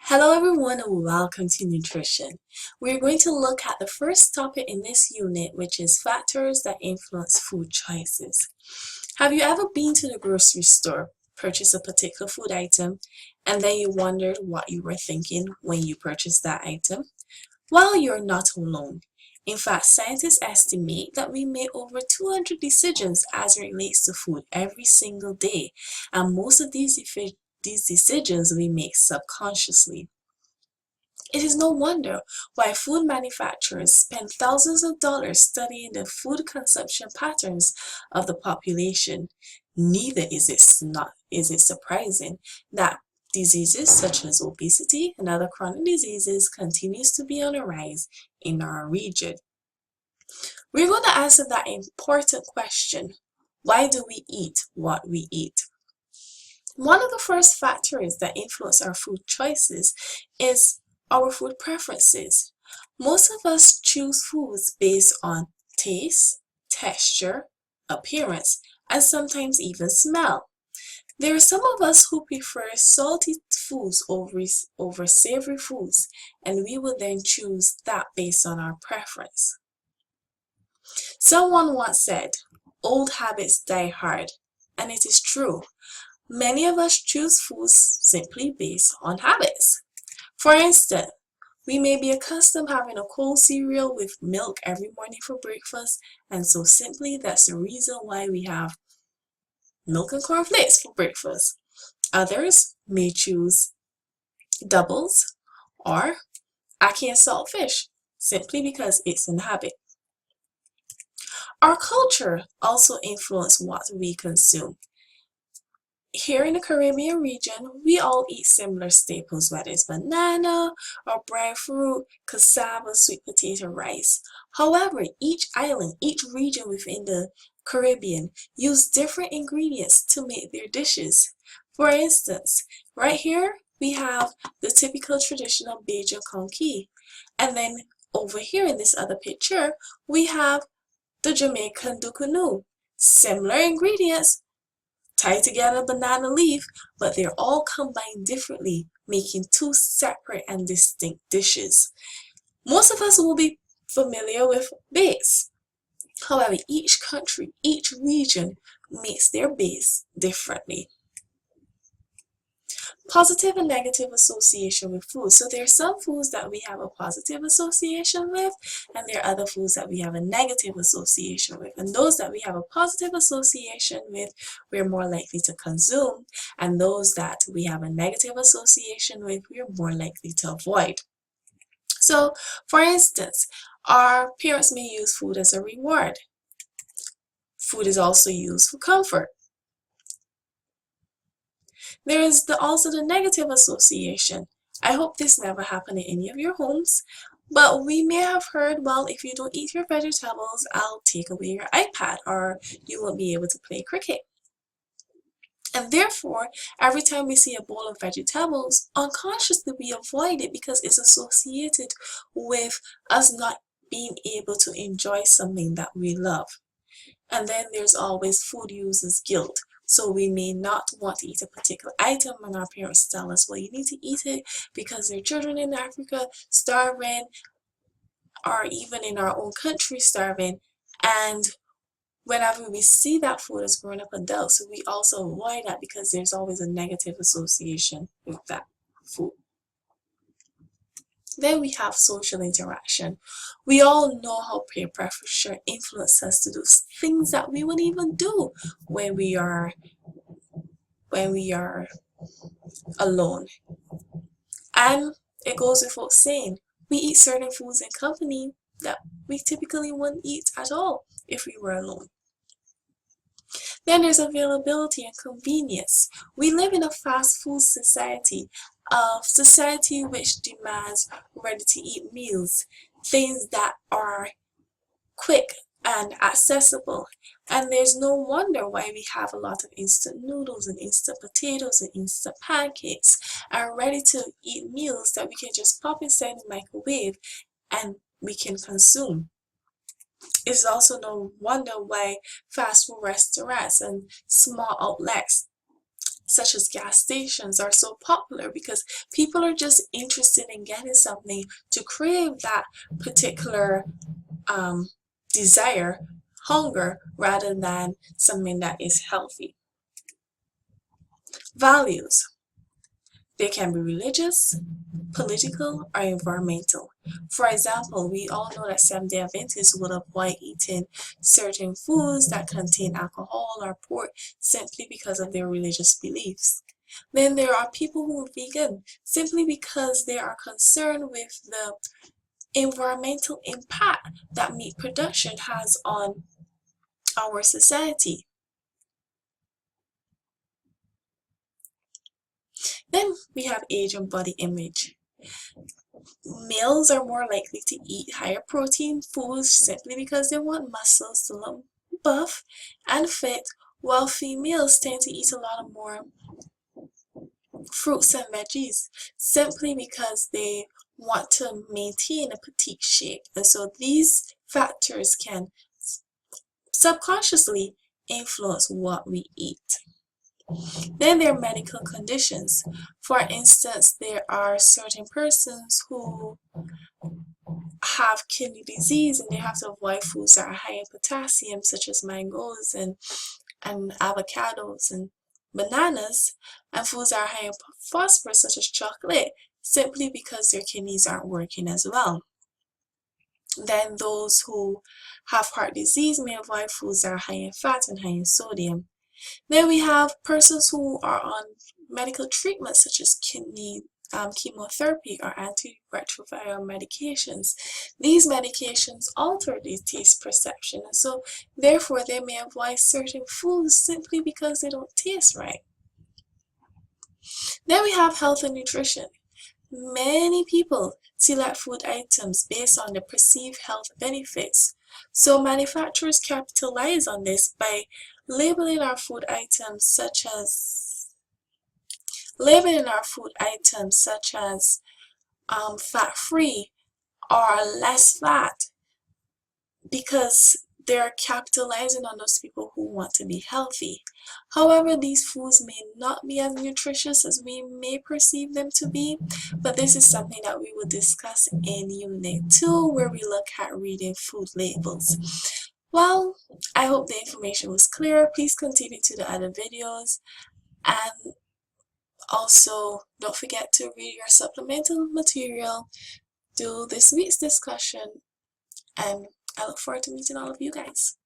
Hello everyone and welcome to nutrition. We're going to look at the first topic in this unit, which is factors that influence food choices. Have you ever been to the grocery store, purchased a particular food item, and then you wondered what you were thinking when you purchased that item? Well, you're not alone. In fact, scientists estimate that we make over 200 decisions as it relates to food every single day, and most of these decisions we make subconsciously. It is no wonder why food manufacturers spend thousands of dollars studying the food consumption patterns of the population. Neither is it surprising that diseases such as obesity and other chronic diseases continues to be on the rise in our region. We're going to answer that important question. Why do we eat what we eat? One of the first factors that influence our food choices is our food preferences. Most of us choose foods based on taste, texture, appearance, and sometimes even smell. There are some of us who prefer salty foods over savory foods, and we will then choose that based on our preference. Someone once said, "Old habits die hard," and it is true. Many of us choose foods simply based on habits. For instance, we may be accustomed having a cold cereal with milk every morning for breakfast, and so simply that's the reason why we have milk and cornflakes for breakfast. Others may choose doubles or ackee and saltfish simply because it's an habit. Our culture also influences what we consume. Here in the Caribbean region, we all eat similar staples, whether it's banana or breadfruit, cassava, sweet potato, rice. However, each island, each region within the Caribbean use different ingredients to make their dishes. For instance, right here we have the typical traditional beja conky, and then over here in this other picture we have the Jamaican dukunu. Similar ingredients, tie together banana leaf, but they're all combined differently, making two separate and distinct dishes. Most of us will be familiar with base. However, each country, each region makes their base differently. Positive and negative association with food. So there are some foods that we have a positive association with, and there are other foods that we have a negative association with. And those that we have a positive association with, we're more likely to consume, and those that we have a negative association with, we're more likely to avoid. So, for instance, our parents may use food as a reward. Food is also used for comfort. There is also the negative association. I hope this never happened in any of your homes, but we may have heard, well, if you don't eat your vegetables, I'll take away your iPad, or you won't be able to play cricket. And therefore, every time we see a bowl of vegetables, unconsciously we avoid it because it's associated with us not being able to enjoy something that we love. And then there's always food users guilt. So we may not want to eat a particular item and our parents tell us, well, you need to eat it because there are children in Africa starving, or even in our own country starving. And whenever we see that food as grown-up adults, we also avoid that because there's always a negative association with that food. Then we have social interaction. We all know how peer pressure influences us to do things that we wouldn't even do when we are alone. And it goes without saying, we eat certain foods in company that we typically wouldn't eat at all if we were alone. Then there's availability and convenience. We live in a fast food society, a society which demands ready-to-eat meals, things that are quick and accessible. And there's no wonder why we have a lot of instant noodles and instant potatoes and instant pancakes and ready-to-eat meals that we can just pop inside the microwave and we can consume. It's also no wonder why fast food restaurants and small outlets such as gas stations are so popular because people are just interested in getting something to crave that particular desire, hunger, rather than something that is healthy. Values. They can be religious, political, or environmental. For example, we all know that Seventh-day Adventists will avoid eating certain foods that contain alcohol or pork simply because of their religious beliefs. Then there are people who are vegan simply because they are concerned with the environmental impact that meat production has on our society. Then we have age and body image. Males are more likely to eat higher protein foods simply because they want muscles to look buff and fit, while females tend to eat a lot of more fruits and veggies simply because they want to maintain a petite shape. And so these factors can subconsciously influence what we eat. Then there are medical conditions. For instance, there are certain persons who have kidney disease and they have to avoid foods that are high in potassium, such as mangoes and avocados and bananas, and foods that are high in phosphorus, such as chocolate, simply because their kidneys aren't working as well. Then those who have heart disease may avoid foods that are high in fat and high in sodium. Then we have persons who are on medical treatment such as chemotherapy or antiretroviral medications. These medications alter the taste perception, and so therefore they may avoid certain foods simply because they don't taste right. Then we have health and nutrition. Many people select food items based on the perceived health benefits. So manufacturers capitalize on this by labeling our food items such as fat-free or less fat, because they're capitalizing on those people who want to be healthy. However, these foods may not be as nutritious as we may perceive them to be, but this is something that we will discuss in Unit 2, where we look at reading food labels. Well, I hope the information was clear. Please continue to the other videos, and also don't forget to read your supplemental material, do this week's discussion, and I look forward to meeting all of you guys.